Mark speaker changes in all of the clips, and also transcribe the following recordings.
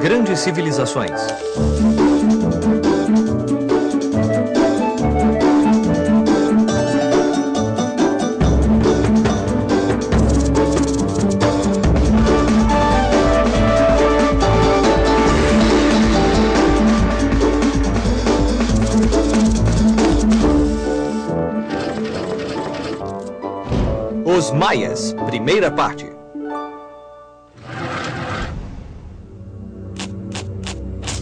Speaker 1: Grandes civilizações. Os Maias, primeira parte.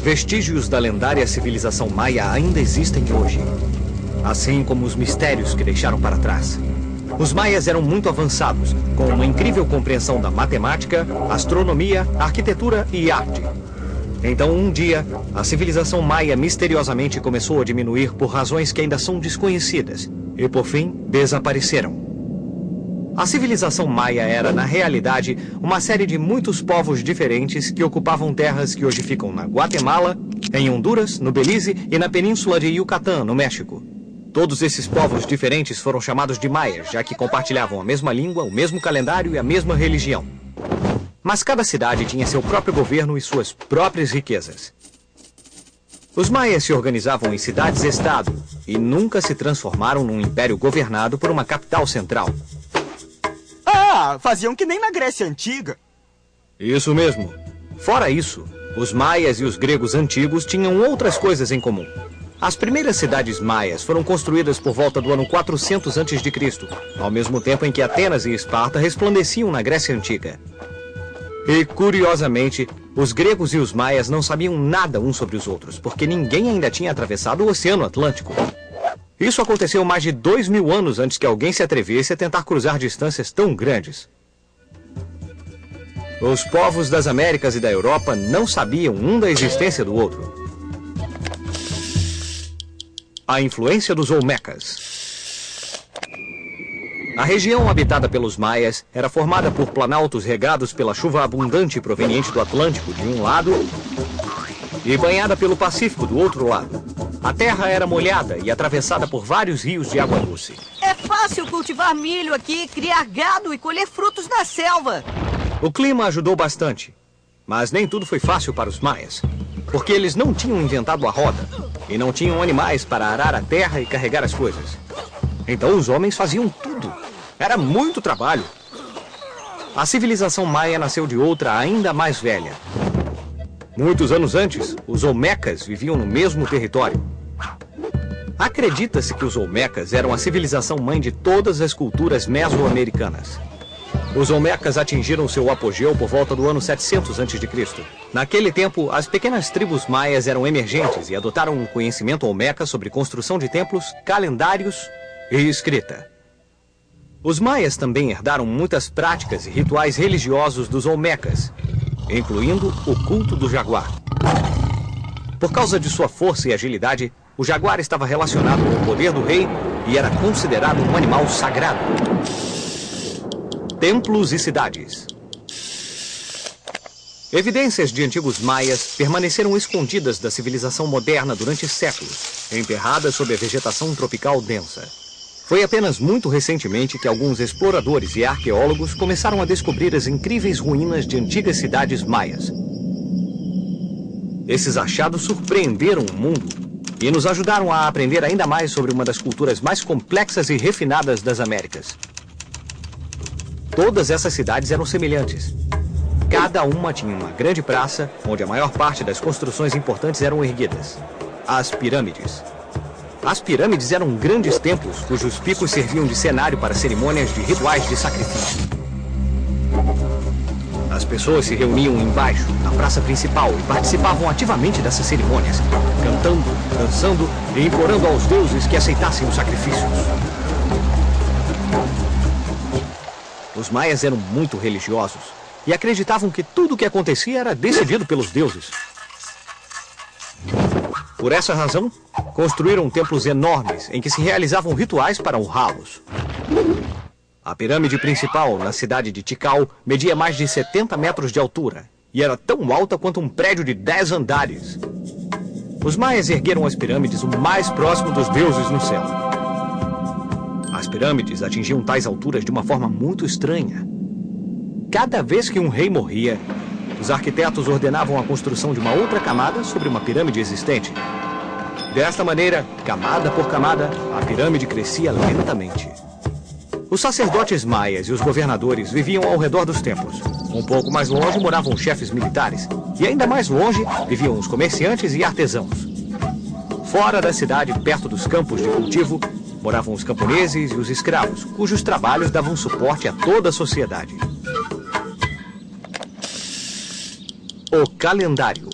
Speaker 1: Vestígios da lendária civilização maia ainda existem hoje, assim como os mistérios que deixaram para trás. Os maias eram muito avançados, com uma incrível compreensão da matemática, astronomia, arquitetura e arte. Então, um dia, a civilização maia misteriosamente começou a diminuir por razões que ainda são desconhecidas e, por fim, desapareceram. A civilização maia era, na realidade, uma série de muitos povos diferentes que ocupavam terras que hoje ficam na Guatemala, em Honduras, no Belize e na península de Yucatán, no México. Todos esses povos diferentes foram chamados de maias, já que compartilhavam a mesma língua, o mesmo calendário e a mesma religião. Mas cada cidade tinha seu próprio governo e suas próprias riquezas. Os maias se organizavam em cidades-estado e nunca se transformaram num império governado por uma capital central.
Speaker 2: Ah, faziam que nem na Grécia Antiga.
Speaker 1: Isso mesmo. Fora isso, os maias e os gregos antigos tinham outras coisas em comum. As primeiras cidades maias foram construídas por volta do ano 400 a.C., ao mesmo tempo em que Atenas e Esparta resplandeciam na Grécia Antiga. E, curiosamente, os gregos e os maias não sabiam nada uns sobre os outros, porque ninguém ainda tinha atravessado o Oceano Atlântico. Isso aconteceu mais de 2000 anos antes que alguém se atrevesse a tentar cruzar distâncias tão grandes. Os povos das Américas e da Europa não sabiam um da existência do outro. A influência dos Olmecas. A região habitada pelos maias era formada por planaltos regados pela chuva abundante proveniente do Atlântico de um lado e banhada pelo Pacífico do outro lado. A terra era molhada e atravessada por vários rios de água doce.
Speaker 3: É fácil cultivar milho aqui, criar gado e colher frutos na selva.
Speaker 1: O clima ajudou bastante, mas nem tudo foi fácil para os maias, porque eles não tinham inventado a roda e não tinham animais para arar a terra e carregar as coisas. Então os homens faziam tudo. Era muito trabalho. A civilização maia nasceu de outra ainda mais velha. Muitos anos antes, os Olmecas viviam no mesmo território. Acredita-se que os Olmecas eram a civilização mãe de todas as culturas mesoamericanas. Os Olmecas atingiram seu apogeu por volta do ano 700 a.C. Naquele tempo, as pequenas tribos maias eram emergentes e adotaram um conhecimento olmeca sobre construção de templos, calendários e escrita. Os maias também herdaram muitas práticas e rituais religiosos dos Olmecas, incluindo o culto do jaguar. Por causa de sua força e agilidade, o jaguar estava relacionado com o poder do rei e era considerado um animal sagrado. Templos e cidades. Evidências de antigos maias permaneceram escondidas da civilização moderna durante séculos, enterradas sob a vegetação tropical densa. Foi apenas muito recentemente que alguns exploradores e arqueólogos começaram a descobrir as incríveis ruínas de antigas cidades maias. Esses achados surpreenderam o mundo e nos ajudaram a aprender ainda mais sobre uma das culturas mais complexas e refinadas das Américas. Todas essas cidades eram semelhantes. Cada uma tinha uma grande praça, onde a maior parte das construções importantes eram erguidas. As pirâmides. As pirâmides eram grandes templos cujos picos serviam de cenário para cerimônias de rituais de sacrifício. As pessoas se reuniam embaixo, na praça principal, e participavam ativamente dessas cerimônias, cantando, dançando e implorando aos deuses que aceitassem os sacrifícios. Os maias eram muito religiosos e acreditavam que tudo o que acontecia era decidido pelos deuses. Por essa razão, construíram templos enormes em que se realizavam rituais para honrá-los. A pirâmide principal, na cidade de Tikal, media mais de 70 metros de altura e era tão alta quanto um prédio de 10 andares. Os maias ergueram as pirâmides o mais próximo dos deuses no céu. As pirâmides atingiam tais alturas de uma forma muito estranha. Cada vez que um rei morria, os arquitetos ordenavam a construção de uma outra camada sobre uma pirâmide existente. Desta maneira, camada por camada, a pirâmide crescia lentamente. Os sacerdotes maias e os governadores viviam ao redor dos templos. Um pouco mais longe moravam os chefes militares. E ainda mais longe viviam os comerciantes e artesãos. Fora da cidade, perto dos campos de cultivo, moravam os camponeses e os escravos, cujos trabalhos davam suporte a toda a sociedade. O calendário.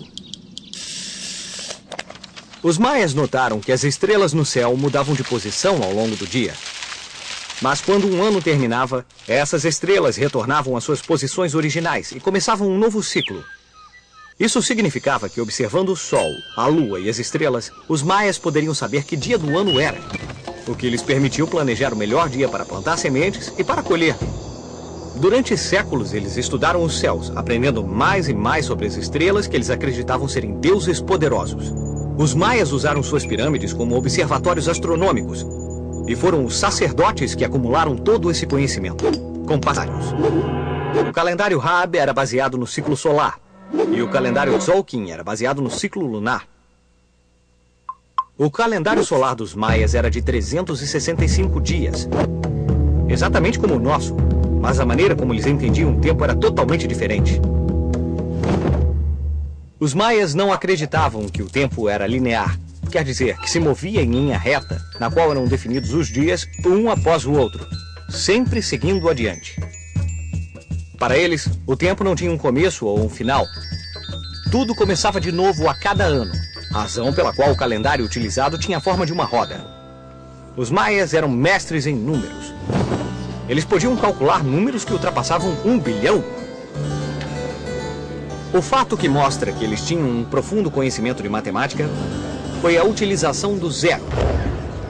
Speaker 1: Os maias notaram que as estrelas no céu mudavam de posição ao longo do dia. Mas quando um ano terminava, essas estrelas retornavam às suas posições originais e começavam um novo ciclo. Isso significava que, observando o Sol, a Lua e as estrelas, os maias poderiam saber que dia do ano era, o que lhes permitiu planejar o melhor dia para plantar sementes e para colher. Durante séculos, eles estudaram os céus, aprendendo mais e mais sobre as estrelas que eles acreditavam serem deuses poderosos. Os maias usaram suas pirâmides como observatórios astronômicos, e foram os sacerdotes que acumularam todo esse conhecimento, com passários. O calendário Raab era baseado no ciclo solar, e o calendário Tzolk'in era baseado no ciclo lunar. O calendário solar dos maias era de 365 dias, exatamente como o nosso, mas a maneira como eles entendiam o tempo era totalmente diferente. Os maias não acreditavam que o tempo era linear, quer dizer, que se movia em linha reta, na qual eram definidos os dias um após o outro, sempre seguindo adiante. Para eles, o tempo não tinha um começo ou um final. Tudo começava de novo a cada ano, razão pela qual o calendário utilizado tinha a forma de uma roda. Os maias eram mestres em números. Eles podiam calcular números que ultrapassavam 1 bilhão. O fato que mostra que eles tinham um profundo conhecimento de matemática foi a utilização do zero,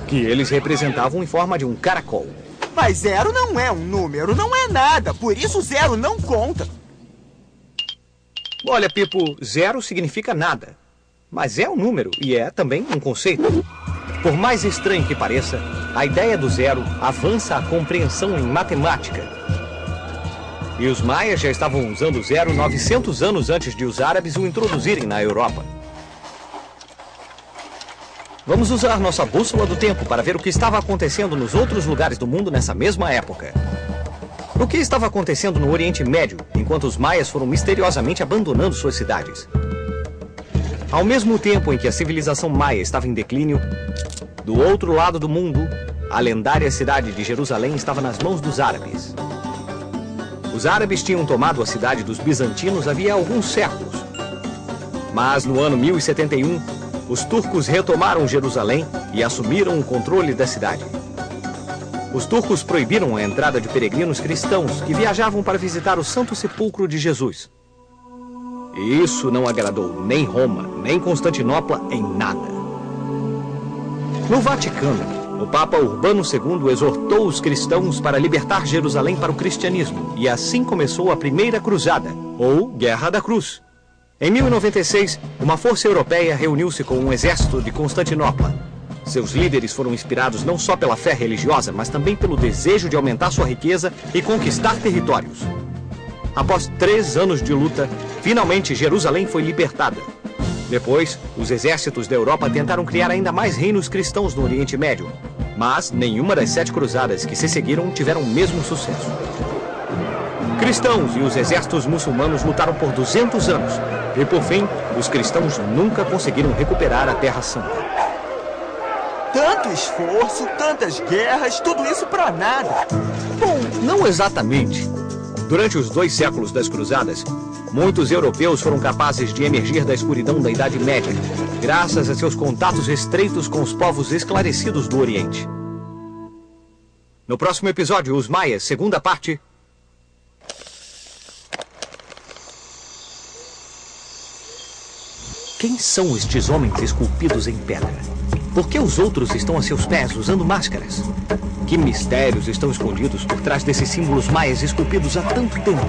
Speaker 1: que eles representavam em forma de um caracol.
Speaker 2: Mas zero não é um número, não é nada. Por isso zero não conta.
Speaker 1: Olha, Pipo, zero significa nada. Mas é um número e é também um conceito. Por mais estranho que pareça, a ideia do zero avança a compreensão em matemática. E os maias já estavam usando o zero 900 anos antes de os árabes o introduzirem na Europa. Vamos usar nossa bússola do tempo para ver o que estava acontecendo nos outros lugares do mundo nessa mesma época. O que estava acontecendo no Oriente Médio, enquanto os maias foram misteriosamente abandonando suas cidades? Ao mesmo tempo em que a civilização maia estava em declínio, do outro lado do mundo, a lendária cidade de Jerusalém estava nas mãos dos árabes. Os árabes tinham tomado a cidade dos bizantinos havia alguns séculos. Mas no ano 1071, os turcos retomaram Jerusalém e assumiram o controle da cidade. Os turcos proibiram a entrada de peregrinos cristãos que viajavam para visitar o Santo Sepulcro de Jesus. E isso não agradou nem Roma, nem Constantinopla em nada. No Vaticano, o Papa Urbano II exortou os cristãos para libertar Jerusalém para o cristianismo, e assim começou a Primeira Cruzada, ou Guerra da Cruz. Em 1096, uma força europeia reuniu-se com um exército de Constantinopla. Seus líderes foram inspirados não só pela fé religiosa, mas também pelo desejo de aumentar sua riqueza e conquistar territórios. Após 3 anos de luta, finalmente Jerusalém foi libertada. Depois, os exércitos da Europa tentaram criar ainda mais reinos cristãos no Oriente Médio, mas nenhuma das 7 cruzadas que se seguiram tiveram o mesmo sucesso. Cristãos e os exércitos muçulmanos lutaram por 200 anos, e por fim, os cristãos nunca conseguiram recuperar a Terra Santa.
Speaker 2: Tanto esforço, tantas guerras, tudo isso pra nada.
Speaker 1: Bom, não exatamente. Durante os 2 séculos das cruzadas, muitos europeus foram capazes de emergir da escuridão da Idade Média, graças a seus contatos estreitos com os povos esclarecidos do Oriente. No próximo episódio, os Maias, segunda parte. Quem são estes homens esculpidos em pedra? Por que os outros estão a seus pés usando máscaras? Que mistérios estão escondidos por trás desses símbolos maias esculpidos há tanto tempo?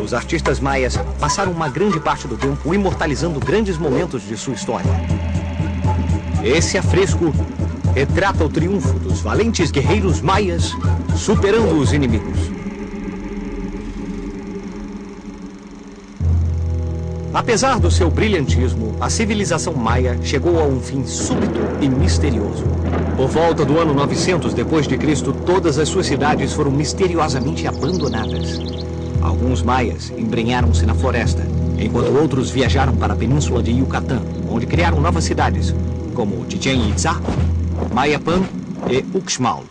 Speaker 1: Os artistas maias passaram uma grande parte do tempo imortalizando grandes momentos de sua história. Esse afresco retrata o triunfo dos valentes guerreiros maias superando os inimigos. Apesar do seu brilhantismo, a civilização maia chegou a um fim súbito e misterioso. Por volta do ano 900 d.C., todas as suas cidades foram misteriosamente abandonadas. Alguns maias embrenharam-se na floresta, enquanto outros viajaram para a península de Yucatán, onde criaram novas cidades, como Chichén Itzá, Mayapán e Uxmal.